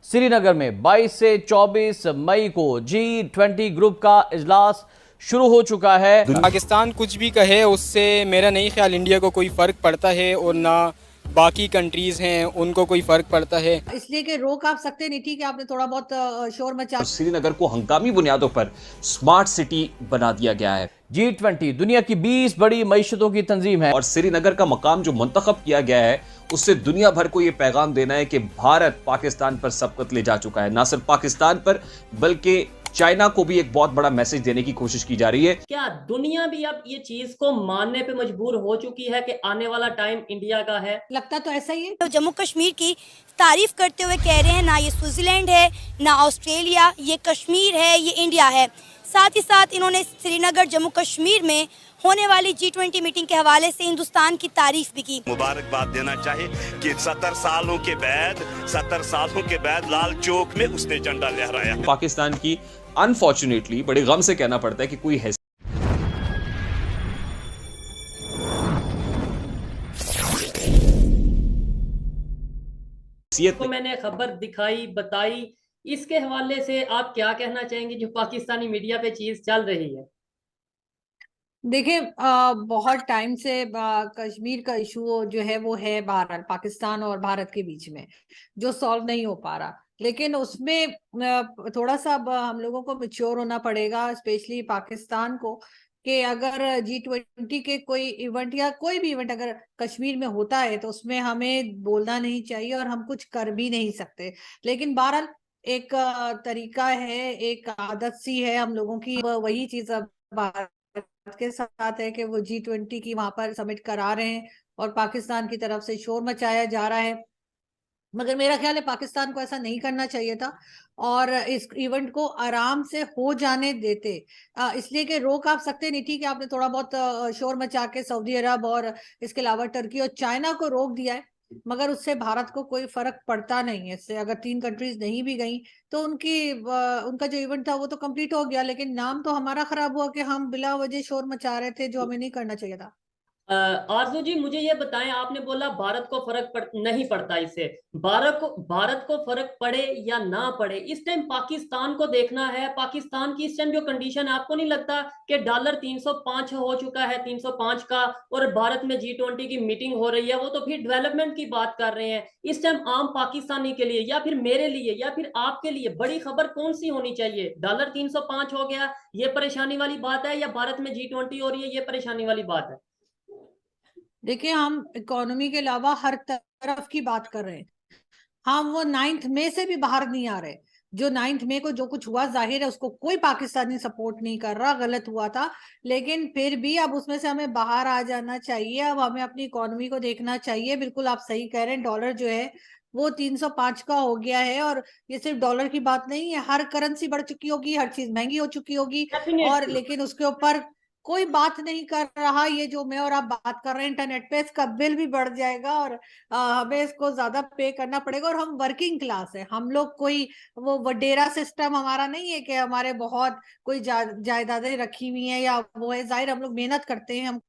श्रीनगर में 22 से 24 मई को G20 ग्रुप का इजलास शुरू हो चुका है। पाकिस्तान कुछ भी कहे उससे मेरा नहीं ख्याल इंडिया को कोई फ़र्क पड़ता है और ना बाकी कंट्रीज़ हैं उनको कोई फ़र्क पड़ता है, इसलिए कि रोक आप सकते नहीं। ठीक है, आपने थोड़ा बहुत शोर मचा। श्रीनगर को हंगामी बुनियादों पर स्मार्ट सिटी बना दिया गया है। G20 दुनिया की 20 बड़ी मईशतों की तंजीम है और श्रीनगर का मकाम जो मुंतखब किया गया है उससे दुनिया भर को यह पैगाम देना है कि भारत पाकिस्तान पर सबकत ले जा चुका है। ना सिर्फ पाकिस्तान पर बल्कि चाइना को भी एक बहुत बड़ा मैसेज देने की कोशिश की जा रही है। क्या दुनिया भी अब ये चीज को मानने पे मजबूर हो चुकी है कि आने वाला टाइम इंडिया का है? लगता तो ऐसा ही है। तो जम्मू कश्मीर की तारीफ करते हुए कह रहे हैं ना ये स्विट्जरलैंड है, ना ऑस्ट्रेलिया, ये कश्मीर है, ये इंडिया है। साथ ही साथ इन्होंने श्रीनगर जम्मू कश्मीर में होने वाली G20 मीटिंग के हवाले से हिंदुस्तान की तारीफ भी की। मुबारकबाद देना चाहे कि 70 सालों के बाद लाल चौक में उसने झंडा लहराया। पाकिस्तान की अनफॉर्चुनेटली बड़े गम से कहना पड़ता है कि कोई को मैंने खबर दिखाई बताई, इसके हवाले से आप क्या कहना चाहेंगे जो पाकिस्तानी मीडिया पे चीज चल रही है? देखिए, बहुत टाइम से कश्मीर का इशू जो है वो है बहरहाल पाकिस्तान और भारत के बीच में, जो सॉल्व नहीं हो पा रहा। लेकिन उसमें थोड़ा सा अब हम लोगों को मैच्योर होना पड़ेगा, स्पेशली पाकिस्तान को, कि अगर G20 के कोई इवेंट या कोई भी इवेंट अगर कश्मीर में होता है तो उसमें हमें बोलना नहीं चाहिए और हम कुछ कर भी नहीं सकते। लेकिन बहरहाल एक तरीका है, एक आदत सी है हम लोगों की, वही चीज अब भारत के साथ है कि वो G20 की वहां पर समिट करा रहे हैं और पाकिस्तान की तरफ से शोर मचाया जा रहा है। मगर मेरा ख्याल है पाकिस्तान को ऐसा नहीं करना चाहिए था और इस इवेंट को आराम से हो जाने देते। इसलिए कि रोक आप सकते नहीं। ठीक है, आपने थोड़ा बहुत शोर मचा के सऊदी अरब और इसके अलावा टर्की और चाइना को रोक दिया है, मगर उससे भारत को कोई फर्क पड़ता नहीं है। इससे अगर 3 कंट्रीज नहीं भी गई तो उनका जो इवेंट था वो तो कंप्लीट हो गया, लेकिन नाम तो हमारा खराब हुआ कि हम बिला वजह शोर मचा रहे थे, जो हमें नहीं करना चाहिए था। आरजू जी, मुझे ये बताएं, आपने बोला भारत को नहीं पड़ता इससे। भारत को फर्क पड़े या ना पड़े, इस टाइम पाकिस्तान को देखना है। पाकिस्तान की इस टाइम जो कंडीशन है, आपको नहीं लगता कि डॉलर 305 हो चुका है, 305 का, और भारत में G20 की मीटिंग हो रही है, वो तो फिर डेवलपमेंट की बात कर रहे हैं। इस टाइम आम पाकिस्तानी के लिए या फिर मेरे लिए या फिर आपके लिए बड़ी खबर कौन सी होनी चाहिए? डॉलर 305 हो गया, ये परेशानी वाली बात है, या भारत में G20 हो रही है, ये परेशानी वाली बात है? देखिए, हम इकोनॉमी के अलावा हर तरफ की बात कर रहे हैं। हम वो 9 मई से भी बाहर नहीं आ रहे। जो 9 मई को जो कुछ हुआ, जाहिर है उसको कोई पाकिस्तानी सपोर्ट नहीं कर रहा, गलत हुआ था। लेकिन फिर भी अब उसमें से हमें बाहर आ जाना चाहिए। अब हमें अपनी इकोनॉमी को देखना चाहिए। बिल्कुल आप सही कह रहे हैं, डॉलर जो है वो 305 का हो गया है। और ये सिर्फ डॉलर की बात नहीं है, हर करेंसी बढ़ चुकी होगी, हर चीज महंगी हो चुकी होगी। और लेकिन उसके ऊपर कोई बात नहीं कर रहा। ये जो मैं और आप बात कर रहे हैं इंटरनेट पे, इसका बिल भी बढ़ जाएगा और हमें इसको ज्यादा पे करना पड़ेगा। और हम वर्किंग क्लास है, हम लोग कोई वो वडेरा सिस्टम हमारा नहीं है कि हमारे बहुत कोई जायदादें रखी हुई हैं या वो है। जाहिर हम लोग मेहनत करते हैं, हम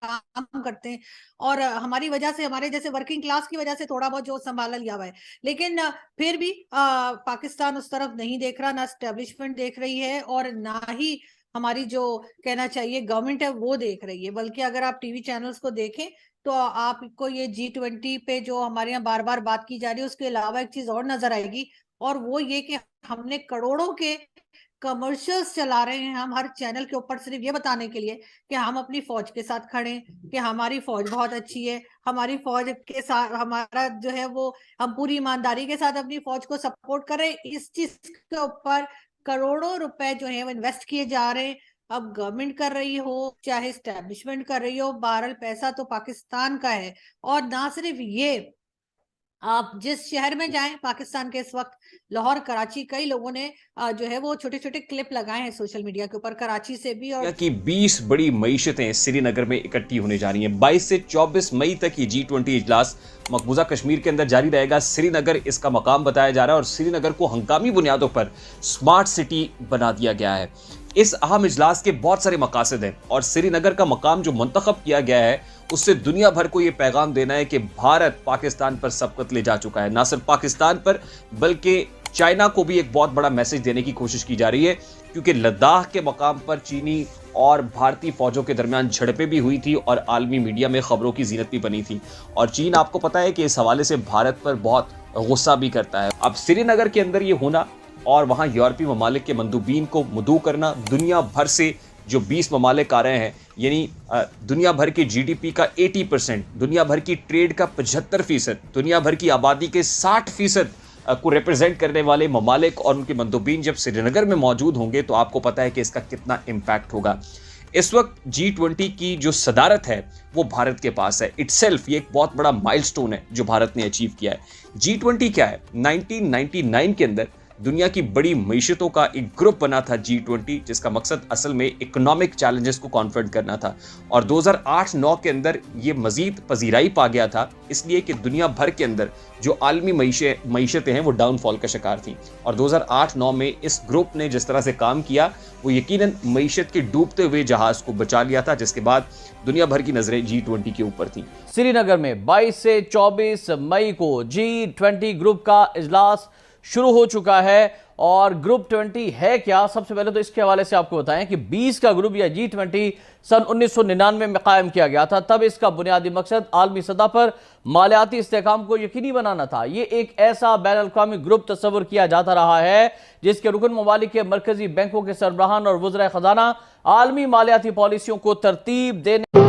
काम करते हैं और हमारी वजह से, हमारे जैसे वर्किंग क्लास की वजह से थोड़ा बहुत जो संभाला लिया हुआ है। लेकिन फिर भी पाकिस्तान उस तरफ नहीं देख रहा, ना स्टैब्लिशमेंट देख रही है और ना ही हमारी जो कहना चाहिए गवर्नमेंट है वो देख रही है। बल्कि अगर आप टीवी चैनल्स को देखें तो आपको ये G20 पे जो हमारे यहाँ बार बार बात की जा रही है, उसके अलावा एक चीज और नजर आएगी, और वो ये कि हमने करोड़ों के कमर्शियल्स चला रहे हैं हम हर चैनल के ऊपर, सिर्फ ये बताने के लिए कि हम अपनी फौज के साथ खड़े हैं, कि हमारी फौज बहुत अच्छी है, हमारी फौज के साथ हमारा जो है वो, हम पूरी ईमानदारी के साथ अपनी फौज को सपोर्ट कर रहे हैं। इस चीज के ऊपर करोड़ों रुपए जो है वो इन्वेस्ट किए जा रहे हैं। अब गवर्नमेंट कर रही हो चाहे स्टैब्लिशमेंट कर रही हो, बहरहाल पैसा तो पाकिस्तान का है। और ना सिर्फ ये, आप जिस शहर में जाएं पाकिस्तान के, इस वक्त लाहौर, कराची, कई लोगों ने जो है वो छोटे छोटे क्लिप लगाए हैं सोशल मीडिया के ऊपर, कराची से भी। और की 20 बड़ी मईशतें श्रीनगर में इकट्ठी होने जा रही हैं। 22 से 24 मई तक ये G20 इजलास मकबूजा कश्मीर के अंदर जारी रहेगा। श्रीनगर इसका मकाम बताया जा रहा है और श्रीनगर को हंगामी बुनियादों पर स्मार्ट सिटी बना दिया गया है। इस अहम इजलास के बहुत सारे मकासद हैं और श्रीनगर का मकाम जो मुंतखब किया गया है उससे दुनिया भर को यह पैगाम देना है कि भारत पाकिस्तान पर सबकत ले जा चुका है। ना सिर्फ पाकिस्तान पर बल्कि चाइना को भी एक बहुत बड़ा मैसेज देने की कोशिश की जा रही है, क्योंकि लद्दाख के मकाम पर चीनी और भारतीय फौजों के दरमियान झड़पें भी हुई थी और आलमी मीडिया में खबरों की जीनत भी बनी थी। और चीन आपको पता है कि इस हवाले से भारत पर बहुत गुस्सा भी करता है। अब श्रीनगर के अंदर ये होना और वहाँ यूरोपीय ममालिक के मंदूबीन को मदऊ करना, दुनिया भर से जो 20 ममालिक आ रहे हैं, यानी दुनिया भर के GDP का 80%, दुनिया भर की ट्रेड का 75%, दुनिया भर की आबादी के 60% को रिप्रेजेंट करने वाले ममालिक और उनके मंदूबीन जब श्रीनगर में मौजूद होंगे तो आपको पता है कि इसका कितना इम्पैक्ट होगा। इस वक्त G20 की जो सदारत है वो भारत के पास है। इटसेल्फ ये एक बहुत बड़ा माइलस्टोन है जो भारत ने अचीव किया है। G20 क्या है? 1999 के अंदर दुनिया की बड़ी मईशतों का एक ग्रुप बना था G20, जिसका मकसद असल में इकोनॉमिक चैलेंजेस को कॉन्फ्रंट करना था। और 2008-9 के अंदर ये मजीद पजीराई पा गया था, इसलिए कि दुनिया भर के अंदर जो आलमी मईशतें हैं वो डाउनफॉल का शिकार थी। और 2008-9 में इस ग्रुप ने जिस तरह से काम किया वो यकीनन मईशत के डूबते हुए जहाज को बचा लिया था, जिसके बाद दुनिया भर की नजरें G20 के ऊपर थी। श्रीनगर में 22 से 24 मई को G20 ग्रुप का इजलास शुरू हो चुका है। और ग्रुप 20 है क्या? सबसे पहले तो इसके हवाले से आपको बताएं कि 20 का ग्रुप या G20 सन 1999 में कायम किया गया था। तब इसका बुनियादी मकसद आलमी सतह पर मालियाती इस्तेहकाम को यकीनी बनाना था। ये एक ऐसा बैनुल-अक़वामी ग्रुप तस्वुर किया जाता रहा है जिसके रुकन ममालिक के मरकजी बैंकों के सरबराहान और वज़राए खजाना आलमी मालियाती पॉलिसियों को तरतीब देने